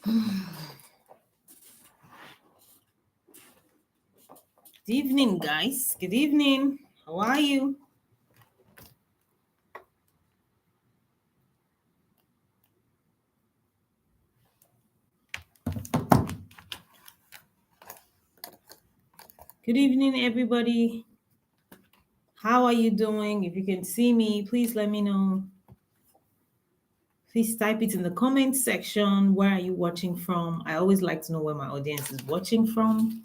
Good evening, guys. Good evening. How are you? Good evening, everybody. How are you doing? If you can see me, please let me know. Please type it in the comment section. Where are you watching from? I always like to know where my audience is watching from.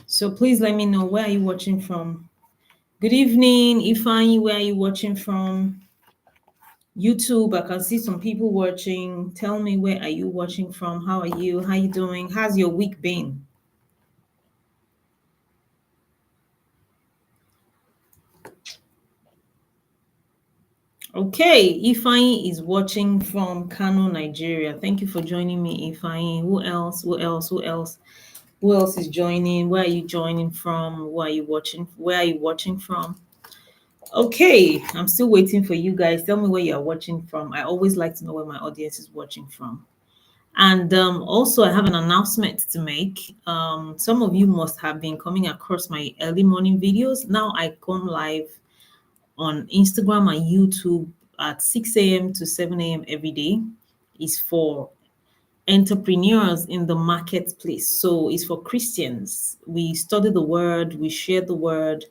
So please let me know, where are you watching from? Good evening, Ifeanyi. Where are you watching from? YouTube, I can see some people watching. Tell me, where are you watching from? How are you? How you doing? How's your week been? Okay, Ifeanyi is watching from Kano, Nigeria. Thank you for joining me, Ifeanyi. Who else? Who else? Who else? Who else is joining? Where are you joining from? Where are you watching? Where are you watching from? Okay, I'm still waiting for you guys. Tell me where you are watching from. I always like to know where my audience is watching from. And also, I have an announcement to make. Some of you must have been coming across my early morning videos. Now I come live on Instagram and YouTube at 6 a.m. to 7 a.m. every day. Is for entrepreneurs in the marketplace. So it's for Christians. We study the word, we share the word,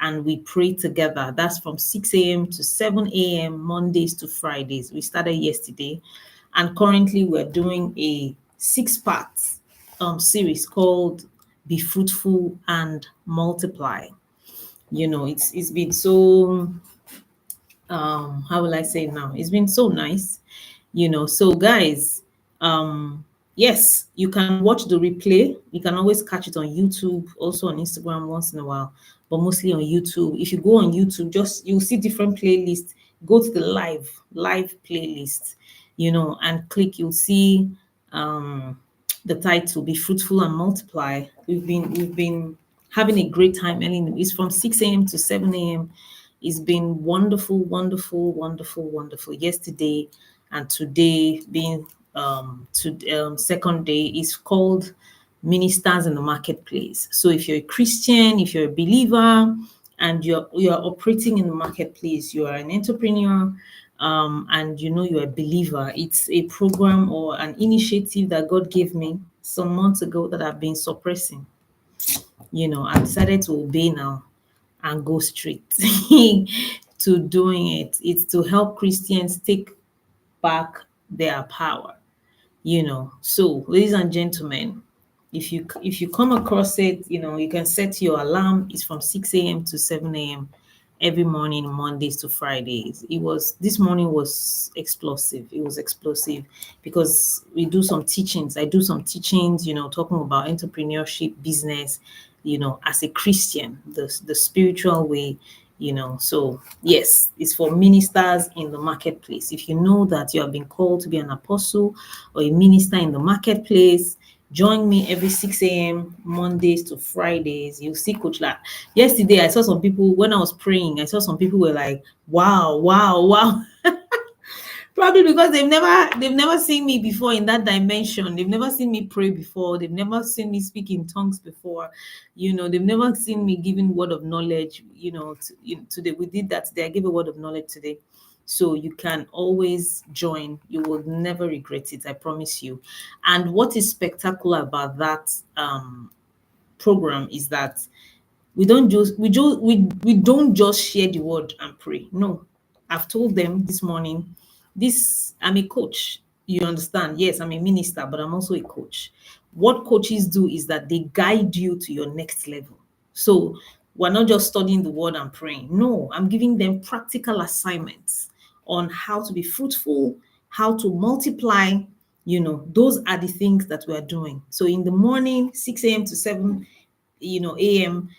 and we pray together. That's from 6 a.m. to 7 a.m. Mondays to Fridays. We started yesterday, and currently we're doing a 6-part series called Be Fruitful and Multiply. It's been so how will I say it now? It's been so nice, So guys, yes, you can watch the replay. You can always catch it on YouTube, also on Instagram once in a while, but mostly on YouTube. If you go on YouTube, just you'll see different playlists. Go to the live playlist, and click, you'll see the title, Be Fruitful and Multiply. We've been having a great time. And it's from 6 a.m. to 7 a.m. It's been wonderful, wonderful, wonderful, wonderful. Yesterday and today being second day is called Ministers in the Marketplace. So if you're a Christian, if you're a believer, and you're operating in the marketplace, you are an entrepreneur, and you're a believer. It's a program or an initiative that God gave me some months ago that I've been suppressing. I decided to obey now and go straight to doing it. It's to help Christians take back their power. So ladies and gentlemen, if you come across it, you can set your alarm. It's from 6 a.m. to 7 a.m. every morning, Mondays to Fridays. This morning was explosive. It was explosive because we do some teachings. I do some teachings, talking about entrepreneurship, business, as a Christian, the spiritual way, So yes, it's for ministers in the marketplace. If you know that you have been called to be an apostle or a minister in the marketplace, join me every 6 a.m. Mondays to Fridays. You'll see Coach La. Yesterday, I saw some people, when I was praying, I saw some people were like, wow, wow, wow. Probably because they've never seen me before in that dimension. They've never seen me pray before. They've never seen me speak in tongues before. They've never seen me giving word of knowledge. Today we did that today. I gave a word of knowledge today. So you can always join. You will never regret it. I promise you. And what is spectacular about that program is that we don't just share the word and pray. No, I've told them this morning, I'm a coach. You understand? Yes, I'm a minister, but I'm also a coach. What coaches do is that they guide you to your next level. So we're not just studying the word and praying. No, I'm giving them practical assignments on how to be fruitful, how to multiply. Those are the things that we are doing. So in the morning, 6 a.m. to 7 am,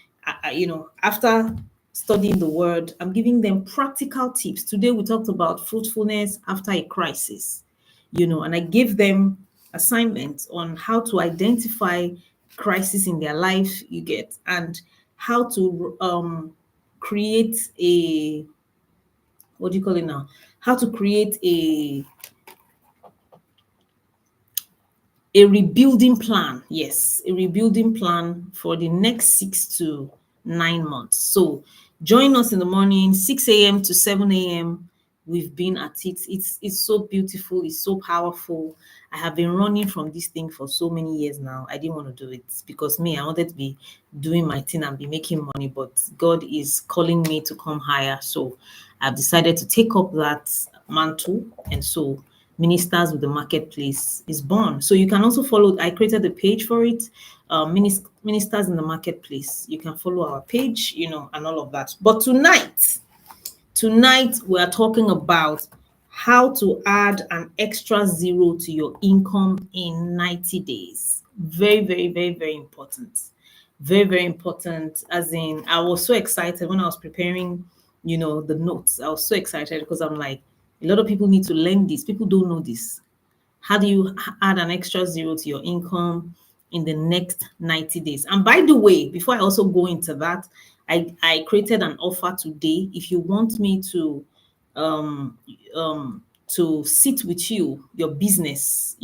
after studying the word, I'm giving them practical tips. Today we talked about fruitfulness after a crisis, and I gave them assignments on how to identify crisis in their life, and how to create a, what do you call it now, how to create a rebuilding plan. Yes, a rebuilding plan for the next 6 to 9 months. So join us in the morning, 6 a.m. to 7 a.m. We've been at it. It's so beautiful, it's so powerful. I have been running from this thing for so many years now. I didn't want to do it because me, I wanted to be doing my thing and be making money, but God is calling me to come higher. So I've decided to take up that mantle. And so Ministers with the Marketplace is born. So you can also follow, I created a page for it, Ministers in the Marketplace. You can follow our page, and all of that. But tonight we are talking about how to add an extra zero to your income in 90 days. Very, very, very, very important. Very, very important. As in, I was so excited when I was preparing, the notes. I was so excited because I'm like, a lot of people need to learn this. People don't know this. How do you add an extra zero to your income in the next 90 days? And by the way, before I also go into that, I created an offer today. If you want me um, to sit with you, your business,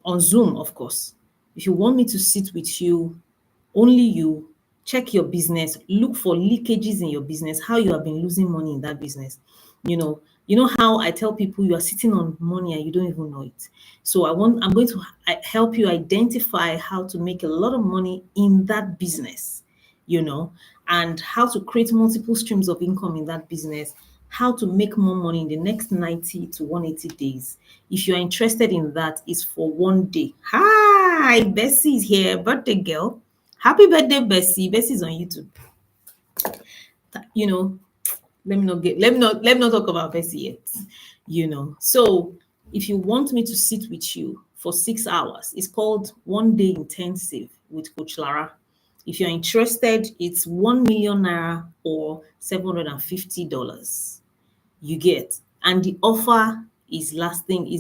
on Zoom, of course. If you want me to sit with you, only you, check your business, look for leakages in your business, how you have been losing money in that business. You know how I tell people you are sitting on money and you don't even know it. So I'm going to help you identify how to make a lot of money in that business, and how to create multiple streams of income in that business, how to make more money in the next 90 to 180 days. If you're interested in that, it's for one day. Hi, Bessie is here, birthday girl. Happy birthday, Bessie. Bessie's on YouTube. You know, let me not talk about Bessie yet. So if you want me to sit with you for 6 hours, it's called One Day Intensive with Coach Lara. If you're interested, it's 1 million naira or $750. You get, and the offer is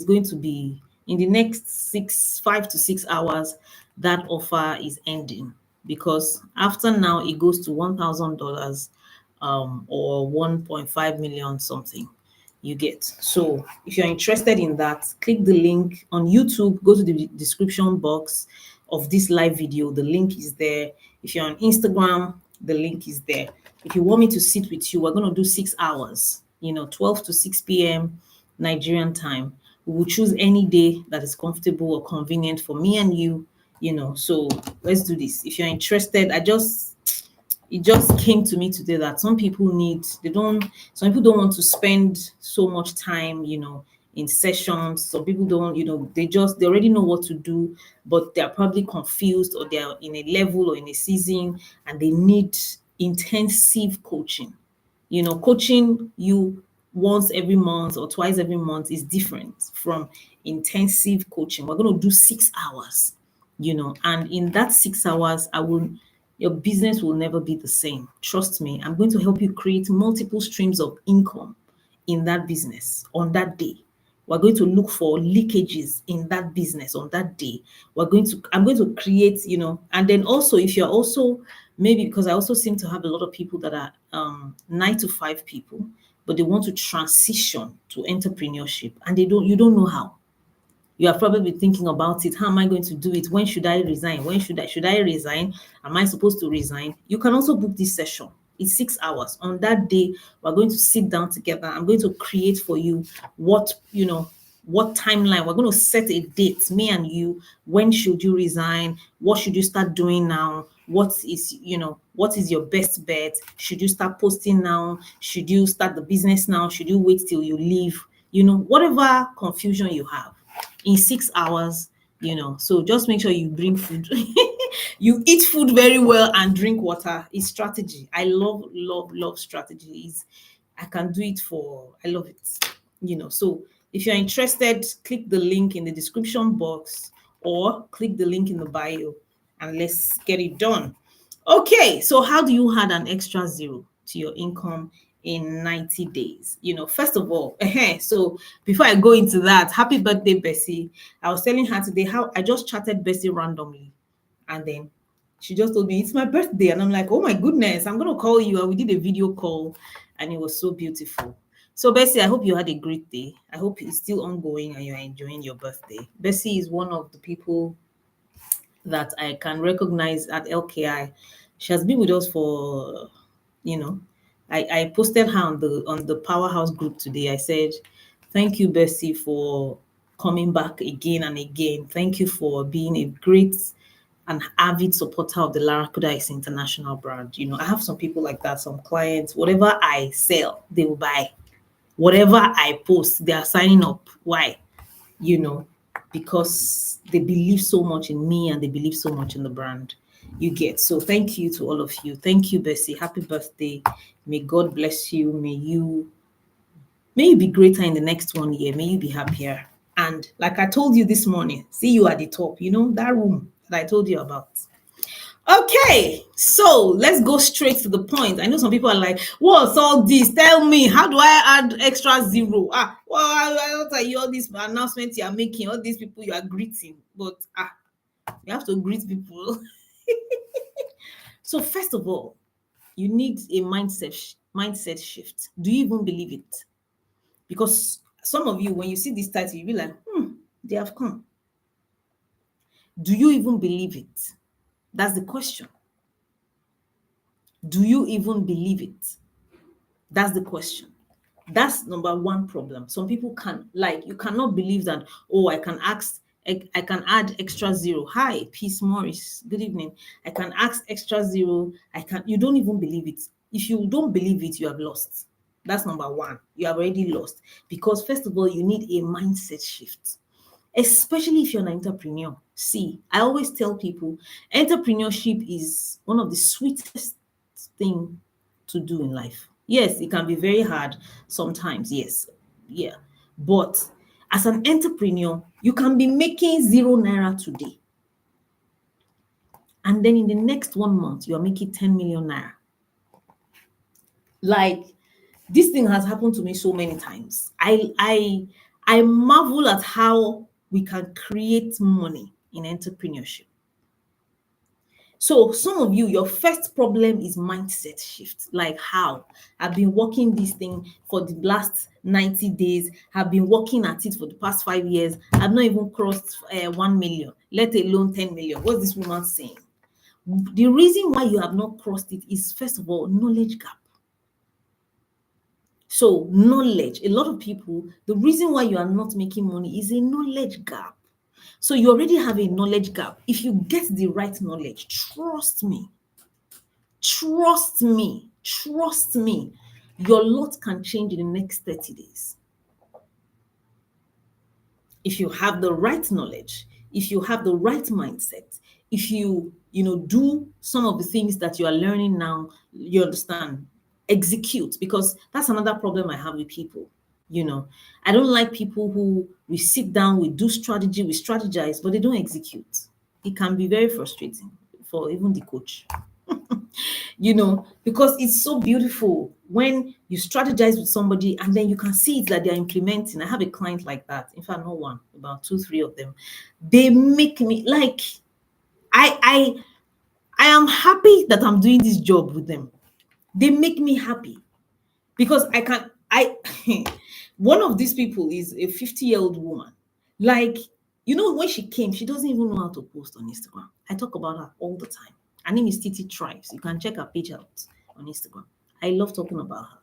going to be in the next 5 to 6 hours. That offer is ending because after now it goes to $1,000, or 1.5 million something. You get. So if you're interested in that, click the link on YouTube, go to the description box of this live video. The link is there. If you're on Instagram, the link is there. If you want me to sit with you, we're going to do 6 hours, 12 to 6 p.m. Nigerian time. We will choose any day that is comfortable or convenient for me and you, So let's do this. If you're interested, it just came to me today that some people some people don't want to spend so much time, in sessions. Some people don't, they already know what to do, but they're probably confused, or they're in a level or in a season and they need intensive coaching. Coaching you once every month or twice every month is different from intensive coaching. We're going to do 6 hours, and in that 6 hours, your business will never be the same. Trust me, I'm going to help you create multiple streams of income in that business on that day. We're going to look for leakages in that business on that day. I'm going to create, and then also, if you're also, maybe because I also seem to have a lot of people that are 9 to 5 people, but they want to transition to entrepreneurship and you don't know how. You are probably thinking about it. How am I going to do it? When should I resign? Should I resign? Am I supposed to resign? You can also book this session. It's 6 hours. On that day, we're going to sit down together. I'm going to create for you what timeline. We're going to set a date, me and you. When should you resign? What should you start doing now? What is your best bet? Should you start posting now? Should you start the business now? Should you wait till you leave? Whatever confusion you have in 6 hours, so just make sure you bring food. You eat food very well and drink water. It's strategy. I love strategies. I love it. So if you're interested, click the link in the description box or click the link in the bio and let's get it done. Okay, so how do you add an extra zero to your income in 90 days? First of all, so before I go into that, happy birthday, Bessie. I was telling her today how I just chatted Bessie randomly, and then she just told me it's my birthday, and I'm like, oh my goodness, I'm gonna call you. And we did a video call, and it was so beautiful. So, Bessie, I hope you had a great day. I hope it's still ongoing and you're enjoying your birthday. Bessie is one of the people that I can recognize at LKI. She has been with us for, you know, I posted her on the Powerhouse group today. I said, "Thank you, Bessie, for coming back again and again. Thank you for being a great and avid supporter of the Larakuda X International brand. I have some people like that, some clients, whatever I sell, they will buy. Whatever I post, they are signing up. Why? You know, because they believe so much in me and they believe so much in the brand. You get. So thank you to all of you. Thank you, Bessie. Happy birthday. May God bless you. May you be greater in the next 1 year. May you be happier. And like I told you this morning, see you at the top. That room that I told you about. Okay, so let's go straight to the point. I know some people are like, "What's all this? Tell me, how do I add extra zero?" What are you all these announcements you are making? All these people you are greeting, but you have to greet people. So first of all, you need a mindset shift. Do you even believe it? Because some of you, when you see this title, you'll be like, they have come. Do you even believe it? That's the question. Do you even believe it? That's the question. That's number one problem. Some people you cannot believe that, oh, I can add extra zero. Hi, Peace Morris. Good evening. I can ask extra zero. You don't even believe it. If you don't believe it, you have lost. That's number one. You have already lost. Because first of all, you need a mindset shift. Especially if you're an entrepreneur. See, I always tell people entrepreneurship is one of the sweetest thing to do in life. Yes, it can be very hard sometimes. Yes. Yeah. But as an entrepreneur, you can be making 0 naira today. And then in the next 1 month, you are making 10 million naira. Like, this thing has happened to me so many times. I marvel at how we can create money in entrepreneurship. So some of you, your first problem is mindset shift. Like, how? I've been working this thing for the last 90 days. I've been working at it for the past 5 years. I've not even crossed 1 million, let alone 10 million. What's this woman saying? The reason why you have not crossed it is, first of all, knowledge gap. So knowledge, a lot of people, the reason why you are not making money is a knowledge gap. So you already have a knowledge gap. If you get the right knowledge, trust me, your lot can change in the next 30 days. If you have the right knowledge, if you have the right mindset, if you do some of the things that you are learning now, you understand, execute, because that's another problem I have with people. I don't like people who we sit down, we do strategy, we strategize, but they don't execute. It can be very frustrating for even the coach. Because it's so beautiful when you strategize with somebody and then you can see it that they're implementing. I have a client like that. In fact, not one, about 2-3 of them. They make me like, I am happy that I'm doing this job with them. They make me happy because one of these people is a 50-year-old woman. Like, when she came, she doesn't even know how to post on Instagram. I talk about her all the time. Her name is Titi Tribes. You can check her page out on Instagram. I love talking about her.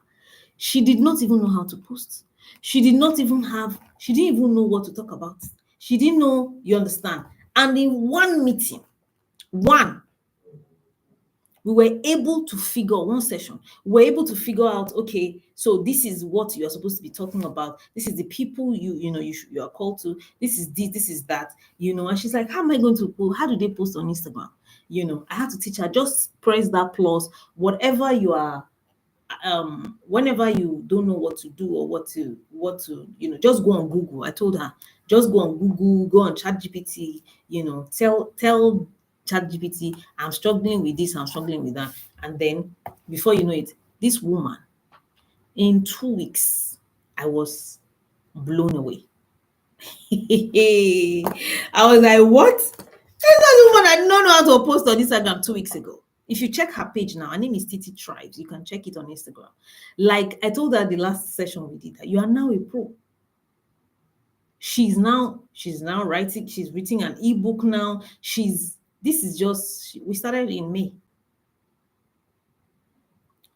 She did not even know how to post. She didn't even know what to talk about. She didn't know, you understand. And in one meeting, we were able to figure one session. We were able to figure out, okay, so this is what you are supposed to be talking about. This is the people you are called to. This is this is that. And she's like, how am I going to post? How do they post on Instagram? I had to teach her, just press that plus, whatever you are. Whenever you don't know what to do or what to just go on Google. I told her, just go on Google, go on ChatGPT, tell ChatGPT, I'm struggling with this, I'm struggling with that. And then before you know it, this woman, in 2 weeks, I was blown away. I was like, what? This woman, I did not know how to post on Instagram 2 weeks ago. If you check her page now, her name is Titi Tribes. You can check it on Instagram. Like I told her the last session we did, that you are now a pro. She's now writing, she's written an ebook now. This is just, we started in May.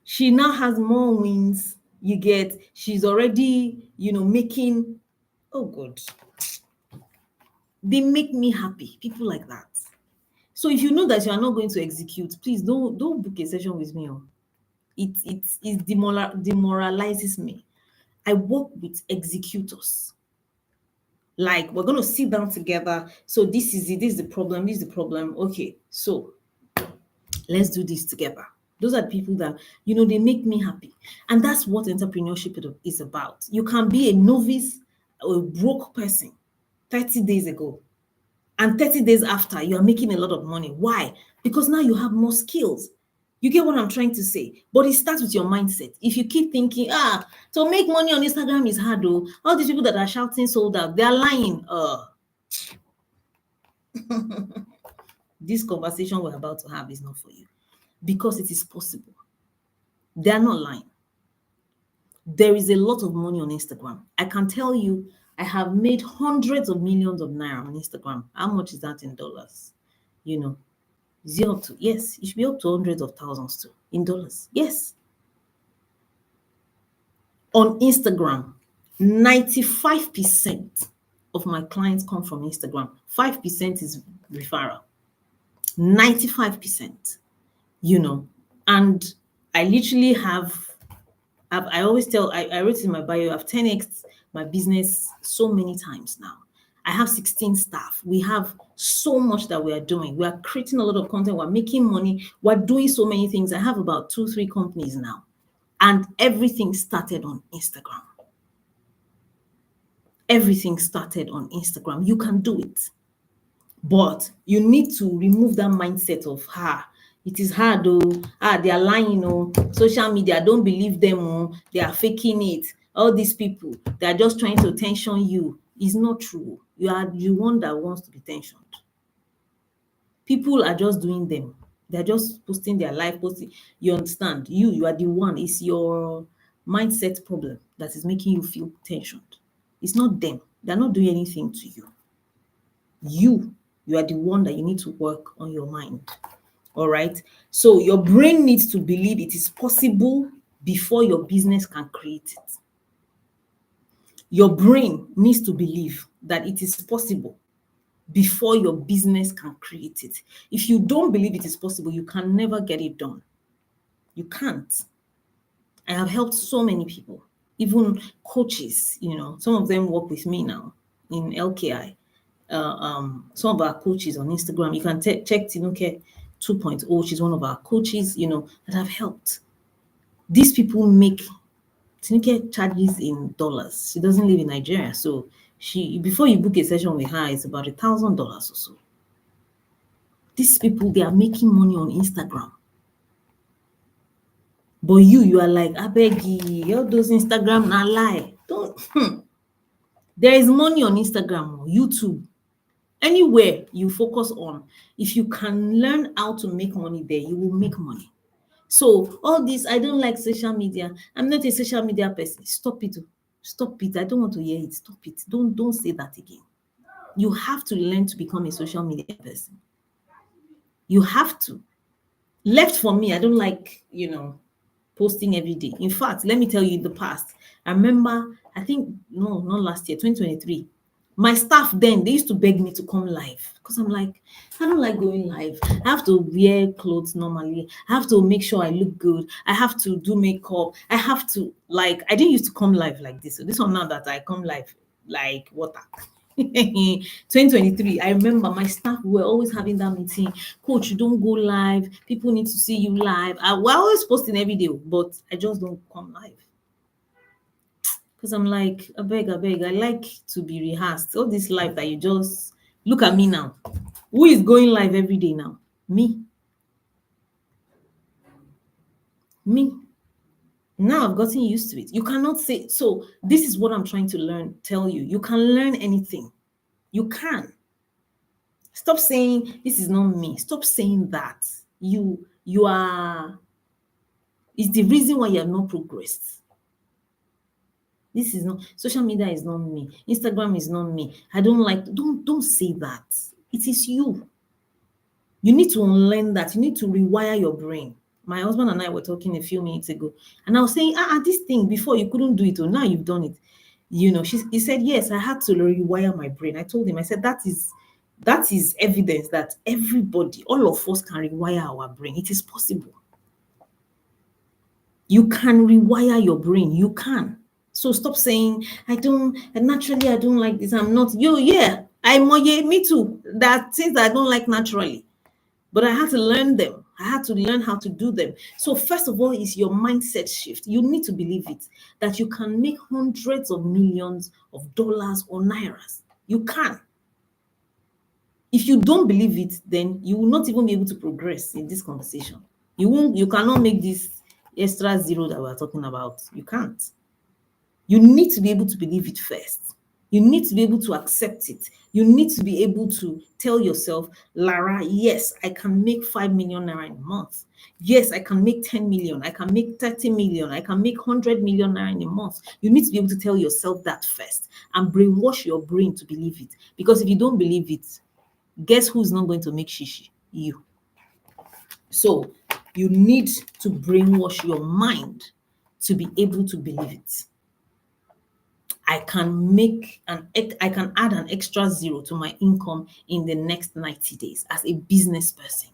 She now has more wins. You get, she's already, making, oh God. They make me happy. People like that. So if you know that you are not going to execute, please don't book a session with me. It demoralizes me. I work with executors. Like, we're going to sit down together. So this is it. This is the problem. This is the problem. Okay, so let's do this together. Those are the people that, they make me happy. And that's what entrepreneurship is about. You can be a novice or a broke person 30 days ago. And 30 days after, you are making a lot of money. Why? Because now you have more skills. You get what I'm trying to say? But it starts with your mindset. If you keep thinking, to make money on Instagram is hard, though. All these people that are shouting sold out, they're lying. This conversation we're about to have is not for you, because it is possible. They're not lying. There is a lot of money on Instagram. I can tell you, I have made hundreds of millions of naira on Instagram. How much is that in dollars? Is it up to? Yes, it should be up to hundreds of thousands too in dollars. Yes. On Instagram, 95% of my clients come from Instagram. 5% is referral. 95%, and I literally I always tell, I wrote in my bio, I've 10x my business so many times now. I have 16 staff. We have so much that we are doing. We are creating a lot of content. We're making money. We're doing so many things. I have about 2-3 companies now. And everything started on Instagram. Everything started on Instagram. You can do it. But you need to remove that mindset of, it is hard, they are lying, social media, don't believe them, they are faking it. All these people, they are just trying to tension you. It's not true. You are the one that wants to be tensioned. People are just doing them. They're just posting their life, posting. You understand? You are the one. It's your mindset problem that is making you feel tensioned. It's not them. They're not doing anything to you. You are the one that you need to work on your mind. All right. So your brain needs to believe it is possible before your business can create it. Your brain needs to believe that it is possible before your business can create it. If you don't believe it is possible, you can never get it done. You can't. I have helped so many people, even coaches, some of them work with me now in LKI. Some of our coaches on Instagram, you can check Tinuke 2.0. She's one of our coaches, that have helped. These people make, Tinuke charges in dollars. She doesn't live in Nigeria. So before you book a session with her, it's about $1,000 or so. These people, they are making money on Instagram. But you are like, abegi, all those Instagram na lie. Don't. There is money on Instagram, YouTube. Anywhere you focus on, if you can learn how to make money there, you will make money. So all this, I don't like social media. I'm not a social media person. Stop it. Stop it. I don't want to hear it. Stop it. Don't say that again. You have to learn to become a social media person. You have to. Left for me, I don't like, posting every day. In fact, let me tell you, in the past, I remember, I think, no, not last year, 2023. My staff then, they used to beg me to come live because I'm like, I don't like going live. I have to wear clothes normally. I have to make sure I look good. I have to do makeup. I have to, I didn't used to come live like this. So this one now that I come live like water. 2023, I remember my staff were always having that meeting. Coach, you don't go live. People need to see you live. We're always posting every day, but I just don't come live. Because I'm like, I beg, I like to be rehearsed. All this life that you just look at me now. Who is going live every day now? Me. Now I've gotten used to it. You cannot say, so this is what I'm trying to tell you. You can learn anything. You can. Stop saying this is not me. Stop saying that. You it's the reason why you have not progressed. This is not, social media is not me. Instagram is not me. I don't like, don't say that. It is you. You need to unlearn that. You need to rewire your brain. My husband and I were talking a few minutes ago, and I was saying, this thing before you couldn't do it, or now you've done it. He said, yes, I had to rewire my brain. I told him, I said, that is evidence that everybody, all of us can rewire our brain. It is possible. You can rewire your brain. You can. So stop saying, naturally, I don't like this. I'm not, me too. That things that I don't like naturally. But I had to learn them. I had to learn how to do them. So first of all is your mindset shift. You need to believe it, that you can make hundreds of millions of dollars or nairas. You can. If you don't believe it, then you will not even be able to progress in this conversation. You cannot make this extra zero that we're talking about. You can't. You need to be able to believe it first. You need to be able to accept it. You need to be able to tell yourself, Lara, yes, I can make 5 million naira in a month. Yes, I can make 10 million. I can make 30 million. I can make 100 million naira in a month. You need to be able to tell yourself that first and brainwash your brain to believe it. Because if you don't believe it, guess who's not going to make shishi? You. So you need to brainwash your mind to be able to believe it. I can add an extra zero to my income in the next 90 days as a business person.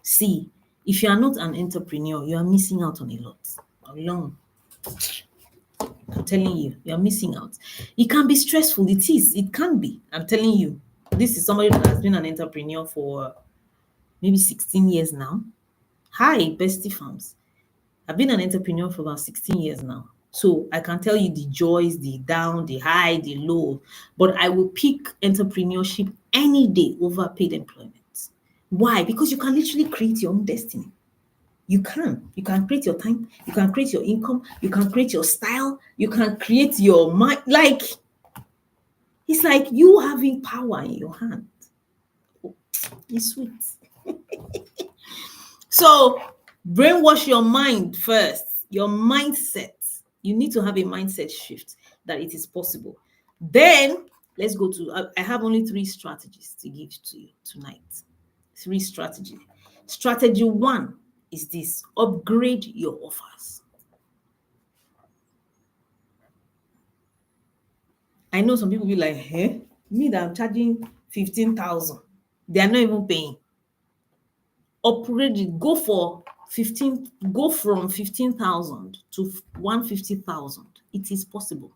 See, if you are not an entrepreneur, you are missing out on a lot. Alone. I'm telling you, you are missing out. It can be stressful. It can be. I'm telling you. This is somebody that has been an entrepreneur for maybe 16 years now. Hi, Bestie Farms. I've been an entrepreneur for about 16 years now. So I can tell you the joys, the down, the high, the low, but I will pick entrepreneurship any day over paid employment. Why? Because you can literally create your own destiny. You can create your time, you can create your income, you can create your style, you can create your mind. Like, it's like you having power in your hand. Oh, it's sweet. So brainwash your mind first, your mindset. You need to have a mindset shift that it is possible. Then let's go to, I have only 3 strategies to give to you tonight. 3 strategies. Strategy 1 is this: upgrade your offers. I know some people be like, hey, me that I'm charging 15,000. They are not even paying. Upgrade it, go from 15,000 to 150,000. It is possible.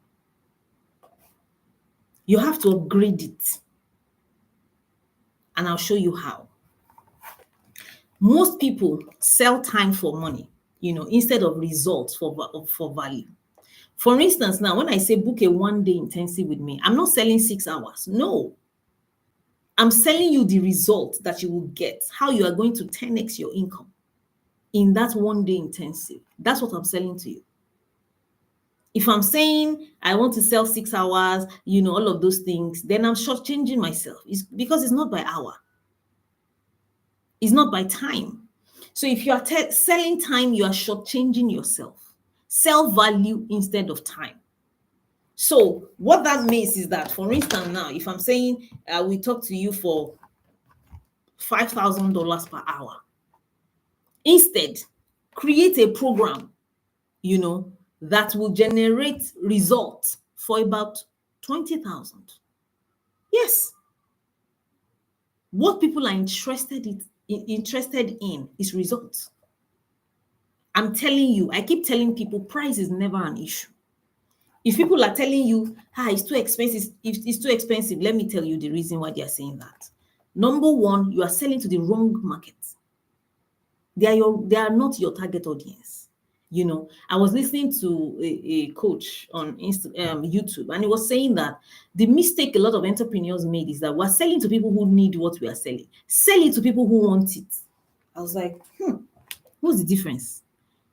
You have to upgrade it. And I'll show you how. Most people sell time for money, instead of results for value. For instance, now when I say book a 1-day intensive with me, I'm not selling 6 hours. No. I'm selling you the result that you will get, how you are going to 10x your income in that 1-day intensive. That's what I'm selling to you. If I'm saying I want to sell 6 hours, all of those things, then I'm shortchanging myself. It's because it's not by hour. It's not by time. So if you are selling time, you are shortchanging yourself. Sell value instead of time. So what that means is that, for instance, now, if I'm saying we talk to you for $5,000 per hour, instead, create a program, that will generate results for about 20,000. Yes. What people are interested in is results. I'm telling you, I keep telling people price is never an issue. If people are telling you, it's too expensive, if it's too expensive, let me tell you the reason why they are saying that. Number one, you are selling to the wrong market. They are not your target audience. I was listening to a coach on YouTube, and he was saying that the mistake a lot of entrepreneurs made is that we're selling to people who need what we are selling. Sell it to people who want it. I was like, what's the difference?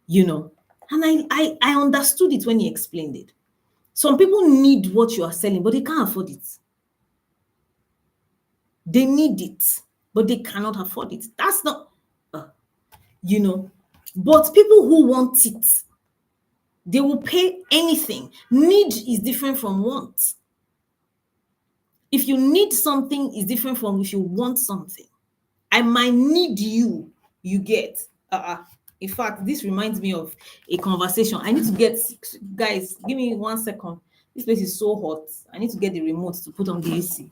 And I understood it when he explained it. Some people need what you are selling, but they can't afford it. They need it, but they cannot afford it. That's not. you know. But people who want it, they will pay anything. Need is different from want. If you need something, is different from if you want something. I might need you, you get. In fact, this reminds me of a conversation. I need to get, guys, give me 1 second. This place is so hot. I need to get the remote to put on the AC.